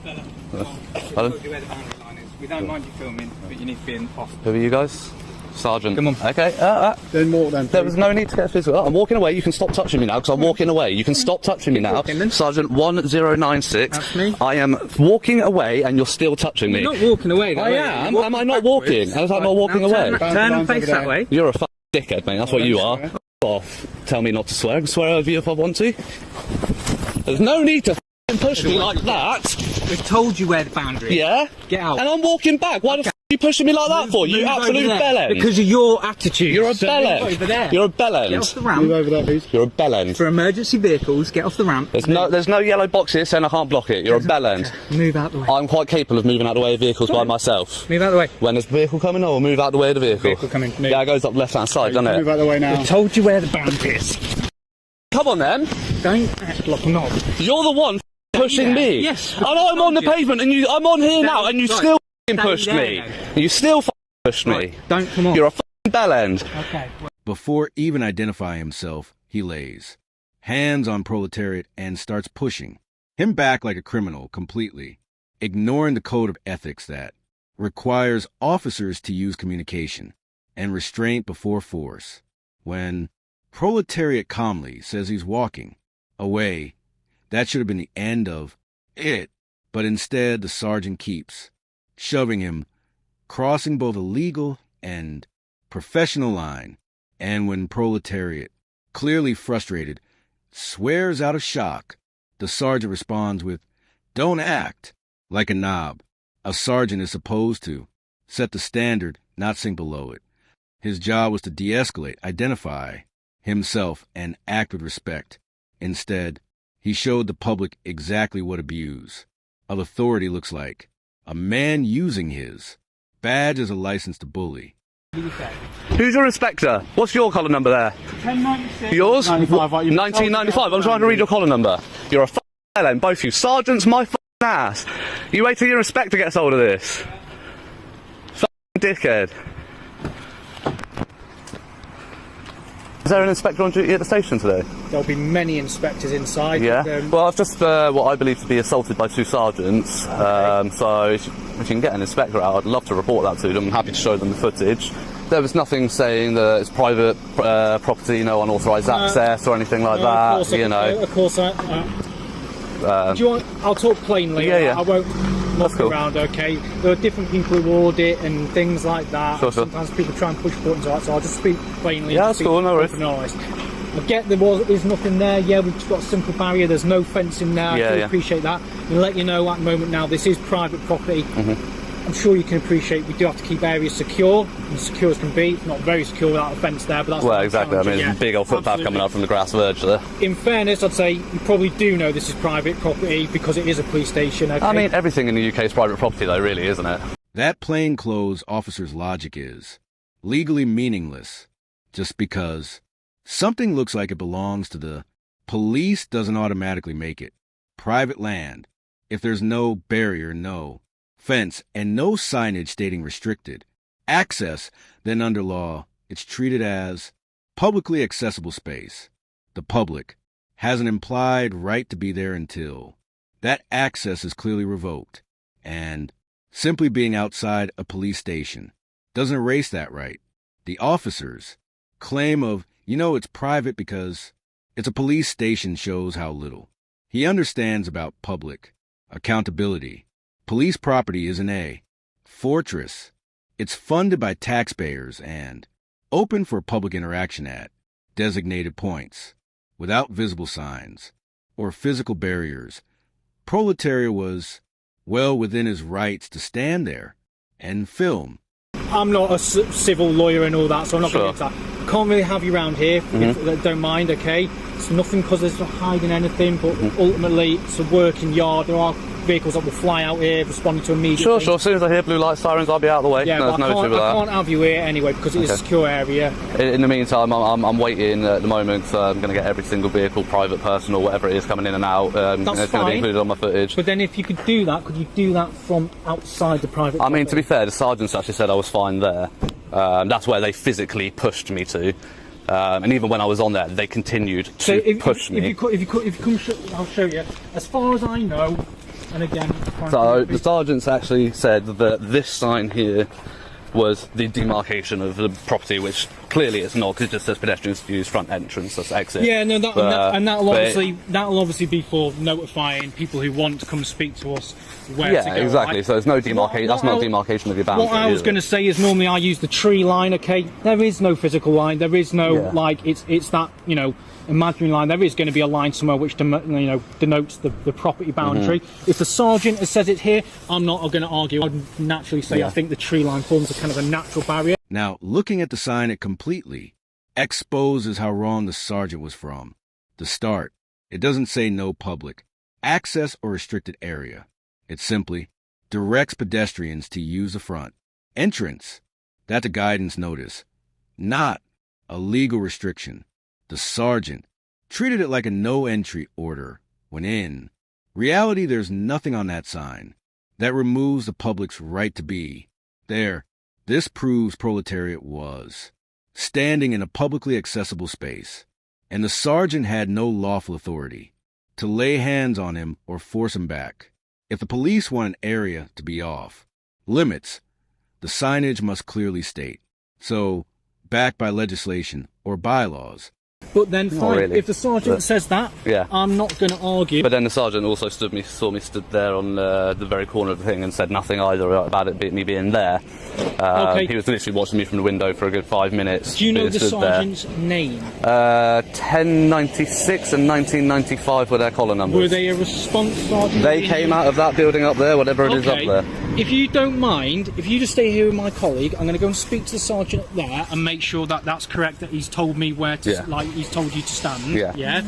Pardon? Where the boundary line is. We don't mind you filming, but you need to be in off. Who are you guys? Sergeant. Come on. Okay. Then walk then. There was no need to get physical. I'm walking away. You can stop touching me now because I'm walking away. You can stop touching me now. Sergeant 1096. That's me. I am walking away and you're still touching me. You're not walking away though. I am. Am I not walking? Am I not walking away? Turn and face that way. You're a fucking dickhead, mate. That's what you are. Off. Tell me not to swear. I can swear over you if I want to. There's no need to push me like that. We've told you where the boundary is. Yeah? Get out. And I'm walking back. Why the f*** are you pushing me like that for? You absolute bellend. Because of your attitude. You're a So bellend. move over there. You're a bellend. Get off the ramp. Move over there, please. You're a bellend. For emergency vehicles, get off the ramp. There's no yellow boxes saying I can't block it. You're a bellend. Move out the way. I'm quite capable of moving out the way of vehicles by myself. Move out the way. When there's a vehicle coming, I will move out the way of the vehicle. Vehicle coming. Move. Yeah, it goes up left-hand side, doesn't it? Move out the way now. We've told you where the boundary is. Come on, then. Don't act like a knob. You're the one pushing me. Yes. I know I'm on the pavement, and I'm on here now, and you still pushed me. You still pushed me. Right. Don't come on. You're a bellend. Okay. Before even identifying himself, he lays hands on proletariat and starts pushing him back like a criminal completely, ignoring the code of ethics that requires officers to use communication and restraint before force. When proletariat calmly says he's walking away, that should have been the end of it, but instead the sergeant keeps shoving him, crossing both a legal and professional line. And when proletariat, clearly frustrated, swears out of shock, the sergeant responds with, "Don't act like a knob." A sergeant is supposed to set the standard, not sink below it. His job was to de-escalate, identify himself, and act with respect. Instead, he showed the public exactly what abuse of authority looks like. A man using his badge as a license to bully. Who's your inspector? What's your collar number there? 1096. Yours? 95, right, 1995. I'm trying to read your collar number. You're a bellend, both you. Sergeant's my ass. You wait till your inspector gets hold of this. Dickhead. Is there an inspector on duty at the station today? There'll be many inspectors inside. Yeah. Well, I've just what I believe to be assaulted by two sergeants. So if you can get an inspector out, I'd love to report that to them. I'm happy to show them the footage. There was nothing saying that it's private property, no unauthorised access or anything like that. Of course, you know. Of course. Do you want? I'll talk plainly. Yeah. I won't muck cool. around. Okay. There are different people who audit and things like that. Sure. Sometimes people try and push buttons like that, so I'll just speak plainly. Yeah, that's cool. No worries. open and honest. I get there's nothing there. Yeah, we've just got a simple barrier. There's no fence in there. I do appreciate that. We'll let you know at the moment now. This is private property. I'm sure you can appreciate we do have to keep areas secure, as secure as can be. It's not very secure without a fence there, but that's Well, exactly. I mean, there's a big old footpath coming up from the grass verge there. In fairness, I'd say you probably do know this is private property because it is a police station. Okay? I mean, everything in the UK is private property, though, really, isn't it? That plainclothes officer's logic is legally meaningless. Just because something looks like it belongs to the police doesn't automatically make it private land. If there's no barrier, no fence, and no signage stating restricted access, then under law, it's treated as publicly accessible space. The public has an implied right to be there until that access is clearly revoked, and simply being outside a police station doesn't erase that right. The officer's claim of, it's private because it's a police station shows how little he understands about public accountability. Police property is a fortress. It's funded by taxpayers and open for public interaction at designated points, without visible signs or physical barriers. Proletariat was well within his rights to stand there and film. I'm not a civil lawyer and all that, so I'm not going to get into that. I can't really have you around here, if don't mind, okay? It's nothing because there's not hiding anything, but ultimately it's a working yard. There are vehicles that will fly out here responding to immediate Sure. As soon as I hear blue light sirens, I'll be out of the way. Yeah, no, but issue with I that. can't have you here anyway because it is a secure area. In the meantime, I'm waiting at the moment. I'm going to get every single vehicle, private, personal, whatever it is, coming in and out. It's going to be included on my footage. But then if you could do that, could you do that from outside the private property? I mean, to be fair, the sergeants actually said I was fine there. That's where they physically pushed me to. And even when I was on there, they continued to push me. If you come, I'll show you. As far as I know, And again, so the sergeants actually said that this sign here was the demarcation of the property, which clearly it's not, because it just says pedestrians to use front entrance, that's exit. Yeah, no, that'll obviously be for notifying people who want to come speak to us where to go. Yeah, exactly. Right? So there's no demarcation. That's not demarcation of your boundary. What I was going to say is normally I use the tree line. Okay, there is no physical line. There is no it's that imaginary line. There is going to be a line somewhere which denotes the property boundary. If the sergeant has said it here, I'm not going to argue. I'd naturally say I think the tree line forms a kind of a natural barrier. Now, looking at the sign it completely exposes how wrong the sergeant was from the start. It doesn't say no public access or restricted area. It simply directs pedestrians to use the front entrance. That's a guidance notice, not a legal restriction. The sergeant treated it like a no-entry order, when in reality there's nothing on that sign that removes the public's right to be there. This proves proletariat was standing in a publicly accessible space, and the sergeant had no lawful authority to lay hands on him or force him back. If the police want an area to be off limits, the signage must clearly state so, backed by legislation or bylaws. But then, fine, really. If the sergeant says that, I'm not going to argue. But then the sergeant also saw me stood there on the very corner of the thing and said nothing either about me being there. He was literally watching me from the window for a good 5 minutes. Do you know the sergeant's name? 1096 and 1995 were their collar numbers. Were they a response sergeant? They came out of that building up there, whatever it is up there. If you don't mind, if you just stay here with my colleague, I'm going to go and speak to the sergeant there and make sure that that's correct, that he's told me where to, he's told you to stand. Yeah.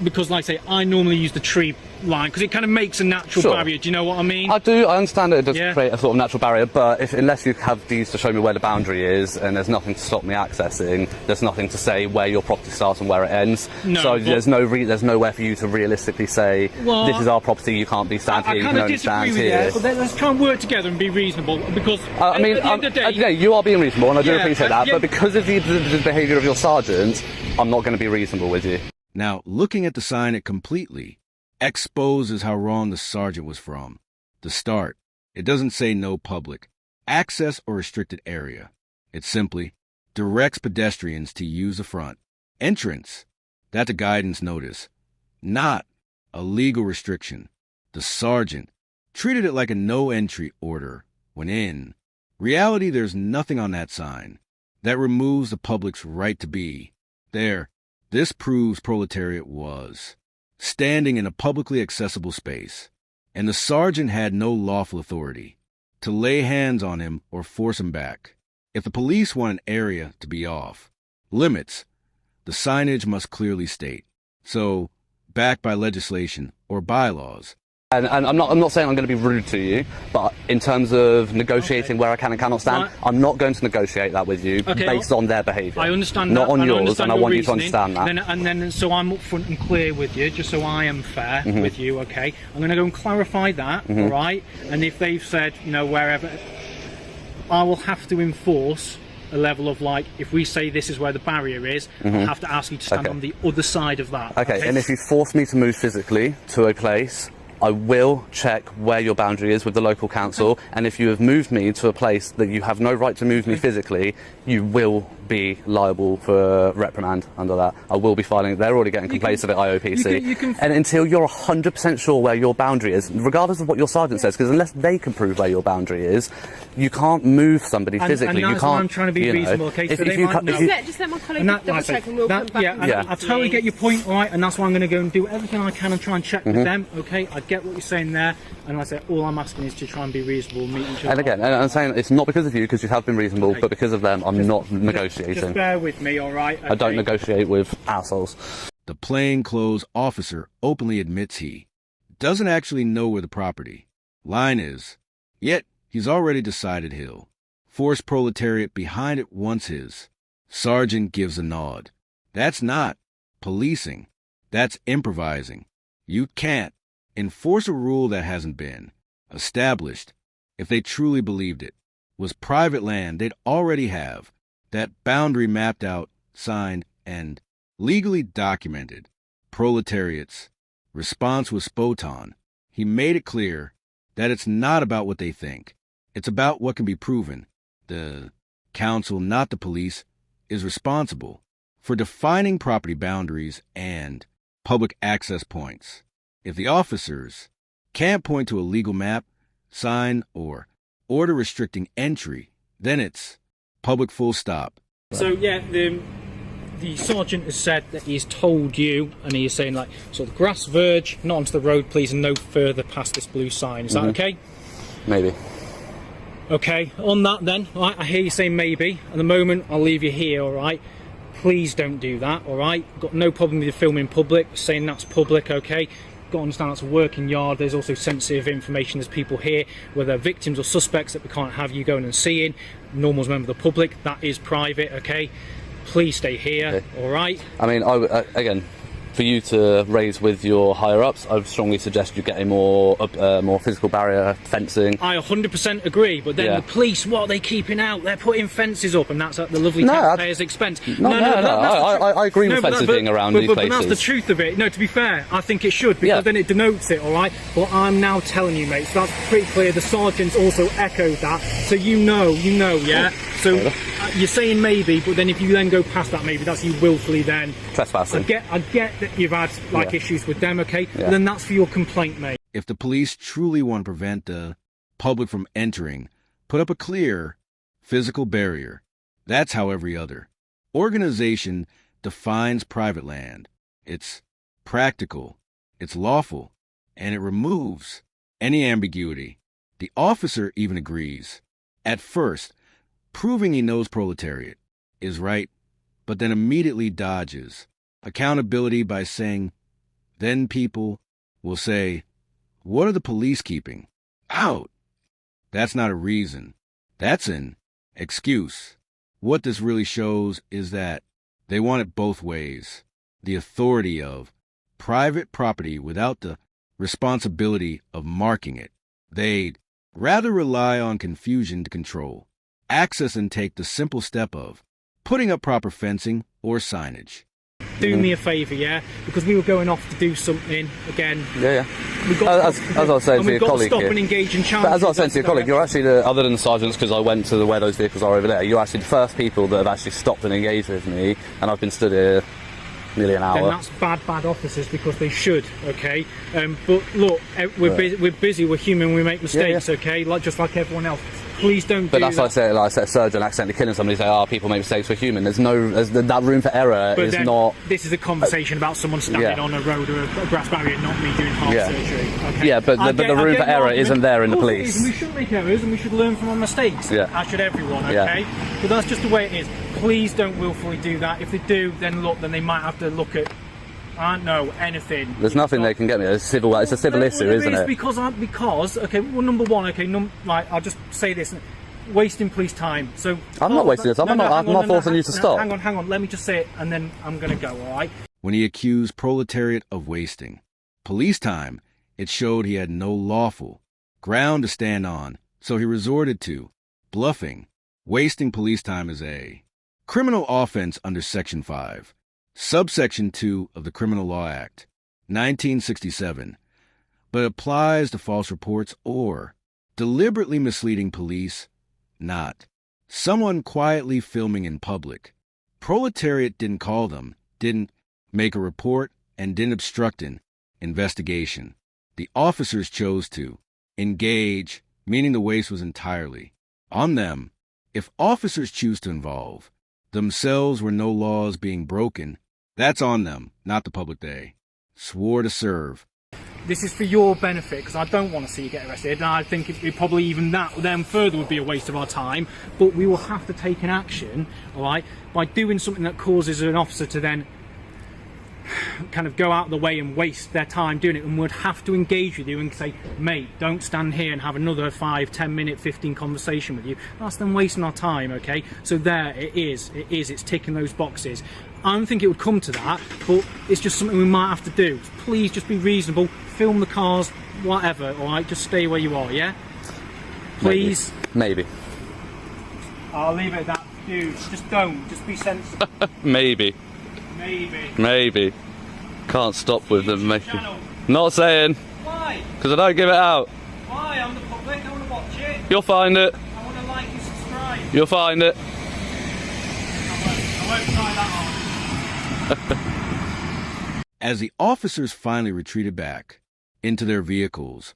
Because, like I say, I normally use the tree line because it kind of makes a natural barrier. Do you know what I mean? I do. I understand that it does create a sort of natural barrier, but unless you have these to show me where the boundary is, and there's nothing to stop me accessing, there's nothing to say where your property starts and where it ends. No, so there's nowhere for you to realistically say, this is our property, you can't be stand here, you can only stand here. But let's try and work together and be reasonable, because at the end of the day, you are being reasonable, and I do appreciate that, but because of the behaviour of your sergeant, I'm not going to be reasonable with you. Now, looking at the sign it completely exposes how wrong the sergeant was from the start. It doesn't say no public access or restricted area. It simply directs pedestrians to use the front entrance. That's a guidance notice, not a legal restriction. The sergeant treated it like a no-entry order, when in reality there's nothing on that sign that removes the public's right to be there. This proves proletariat was standing in a publicly accessible space, and the sergeant had no lawful authority to lay hands on him or force him back. If the police want an area to be off limits, the signage must clearly state so, backed by legislation or bylaws. And I'm not saying I'm going to be rude to you, but in terms of negotiating where I can and cannot stand, I'm not going to negotiate that with you based on their behaviour. I understand not that. on yours, and I want you to understand that. So I'm upfront and clear with you, just so I am fair with you, okay? I'm going to go and clarify that, all right? And if they've said, wherever, I will have to enforce a level of, if we say this is where the barrier is, I'll have to ask you to stand on the other side of that. Okay, and if you force me to move physically to a place, I will check where your boundary is with the local council, and if you have moved me to a place that you have no right to move me physically, you will be liable for reprimand under that. I will be filing. They're already getting complaints of it, IOPC. And until you're 100% sure where your boundary is, regardless of what your sergeant says, because unless they can prove where your boundary is, you can't move somebody physically. And you can't. I'm trying to be reasonable, okay? Just let my colleague double check and we'll come back. I totally get your point, all right? And that's why I'm going to go and do everything I can and try and check with them, okay? I get what you're saying there, and like I say, all I'm asking is to try and be reasonable, meet each other. And again, I'm saying it's not because of you, because you have been reasonable, but because of them, I'm not negotiating. Just bear with me, all right? Okay. I don't negotiate with assholes. The plainclothes officer openly admits he doesn't actually know where the property line is, yet he's already decided he'll force proletariat behind it once his sergeant gives a nod. That's not policing. That's improvising. You can't enforce a rule that hasn't been established. If they truly believed it was private land, they'd already have that boundary mapped out, signed, and legally documented. Proletariat's response was spot on. he made it clear that it's not about what they think. It's about what can be proven. The council, not the police, is responsible for defining property boundaries and public access points. If the officers can't point to a legal map, sign, or order restricting entry, then it's public full stop. So yeah, the sergeant has said that he's told you, and he is saying like, sort of grass verge, not onto the road please, and no further past this blue sign. Is that okay? Maybe. Okay, on that then, all right, I hear you saying maybe. At the moment, I'll leave you here, all right? Please don't do that, all right? Got no problem with you filming in public, saying that's public, okay? Got to understand that's a working yard. There's also sensitive information. There's people here, whether victims or suspects, that we can't have you going and seeing. Normal as a member of the public, that is private, okay? Please stay here, okay. All right? I mean, again, for you to raise with your higher-ups, I would strongly suggest you get a more physical barrier fencing. I 100% agree, but then the police, what are they keeping out? They're putting fences up, and that's at the lovely taxpayers' expense. No, I agree with fences being around these places. But that's the truth of it. No, to be fair, I think it should, because then it denotes it, all right? But I'm now telling you, mate, so that's pretty clear. The sergeants also echoed that, so you know, yeah? So you're saying maybe, but then if you then go past that maybe, that's you willfully then trespassing. I get that you've had like issues with them, okay? But then that's for your complaint, mate. If the police truly want to prevent the public from entering, put up a clear physical barrier. That's how every other organization defines private land. It's practical, it's lawful, and it removes any ambiguity. The officer even agrees. At first, proving he knows proletariat is right, but then immediately dodges accountability by saying, then people will say, what are the police keeping? Out. That's not a reason. That's an excuse. What this really shows is that they want it both ways. The authority of private property without the responsibility of marking it. They'd rather rely on confusion to control access and take the simple step of putting up proper fencing or signage. Do me a favour, yeah? Because we were going off to do something again. Yeah. As I was saying to your colleague, stop and engage and challenge. As I was saying to your colleague, you're actually other than the sergeants, because I went to where those vehicles are over there. You're actually the first people that have actually stopped and engaged with me, and I've been stood here nearly an hour. Then that's bad officers, because they should, okay? But look, we're busy, we're human, we make mistakes, okay? Just like everyone else. Please don't do that. But that's like I said, a surgeon accidentally killing somebody, say, people make mistakes, we're human. There's that room for error but is not... This is a conversation about someone standing on a road or a grass barrier, not me doing heart surgery. Okay? Yeah, but the room for error isn't there in the police. We should make errors and we should learn from our mistakes. Yeah. As should everyone, okay? But that's just the way it is. Please don't willfully do that. If they do, then they might have to look at... I don't know anything. There's nothing they can get me. It's a civil issue, isn't it? Because okay, well, number one, okay, I'll just say this: wasting police time. So I'm not wasting your time. I'm not forcing you to stop. Hang on. Let me just say it, and then I'm going to go. All right. When he accused proletariat of wasting police time, it showed he had no lawful ground to stand on. So he resorted to bluffing. Wasting police time is a criminal offense under Section 5. Subsection 2 of the Criminal Law Act, 1967, but applies to false reports or deliberately misleading police, not someone quietly filming in public. Proletariat didn't call them, didn't make a report, and didn't obstruct an investigation. The officers chose to engage, meaning the waste was entirely on them. If officers choose to involve themselves where no law is being broken, that's on them, not the public. They swore to serve. This is for your benefit, because I don't want to see you get arrested, and I think it probably even that then further would be a waste of our time, but we will have to take an action, all right, by doing something that causes an officer to then kind of go out of the way and waste their time doing it, and would have to engage with you and say, mate, don't stand here and have another 5, 10 minute, 15 conversation with you. That's them wasting our time, okay? So there it is, it's ticking those boxes. I don't think it would come to that, but it's just something we might have to do. Please just be reasonable, film the cars, whatever, alright? Just stay where you are, yeah? Please? Maybe. I'll leave it at that. Dude, just don't. Just be sensible. Maybe. Can't stop with them making... Not saying. Why? Because I don't give it out. Why? I'm the public. I want to watch it. You'll find it. I want to like and subscribe. You'll find it. I won't try that hard. As the officers finally retreated back into their vehicles,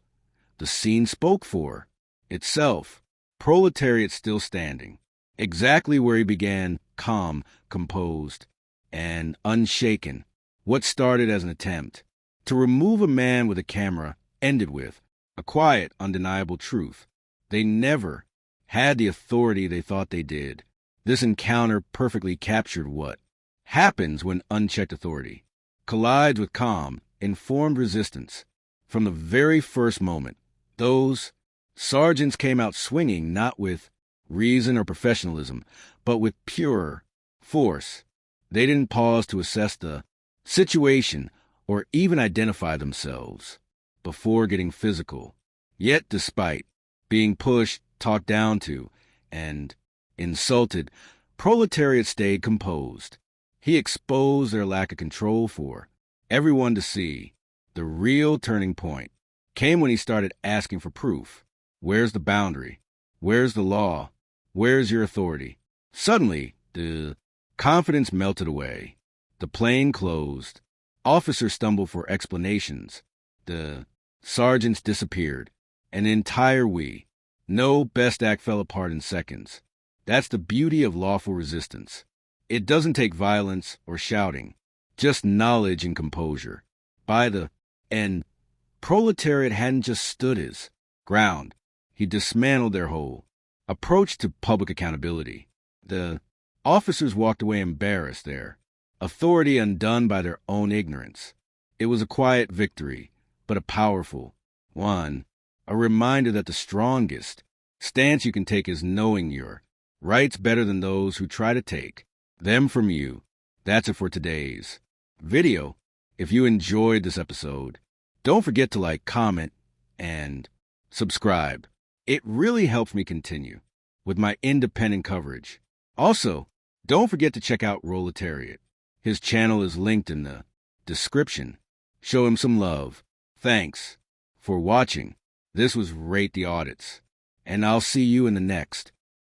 the scene spoke for itself. Proletariat still standing, exactly where he began, calm, composed, and unshaken. What started as an attempt to remove a man with a camera ended with a quiet, undeniable truth. They never had the authority they thought they did. This encounter perfectly captured what happens when unchecked authority collides with calm, informed resistance. From the very first moment, those sergeants came out swinging not with reason or professionalism, but with pure force. They didn't pause to assess the situation or even identify themselves before getting physical. Yet despite being pushed, talked down to, and insulted, Proletariat stayed composed. He exposed their lack of control for everyone to see. The real turning point came when he started asking for proof. Where's the boundary? Where's the law? Where's your authority? Suddenly, the confidence melted away. The plane closed. Officers stumbled for explanations. The sergeants disappeared. An entire no best act fell apart in seconds. That's the beauty of lawful resistance. It doesn't take violence or shouting, just knowledge and composure. By the end, Proletariat hadn't just stood his ground. He dismantled their whole approach to public accountability. The officers walked away embarrassed, their authority undone by their own ignorance. It was a quiet victory, but a powerful one. A reminder that the strongest stance you can take is knowing your rights better than those who try to take them from you. That's it for today's video. If you enjoyed this episode, don't forget to like, comment, and subscribe. It really helps me continue with my independent coverage. Also, don't forget to check out Proletariat. His channel is linked in the description. Show him some love. Thanks for watching. This was Rate the Audits, and I'll see you in the next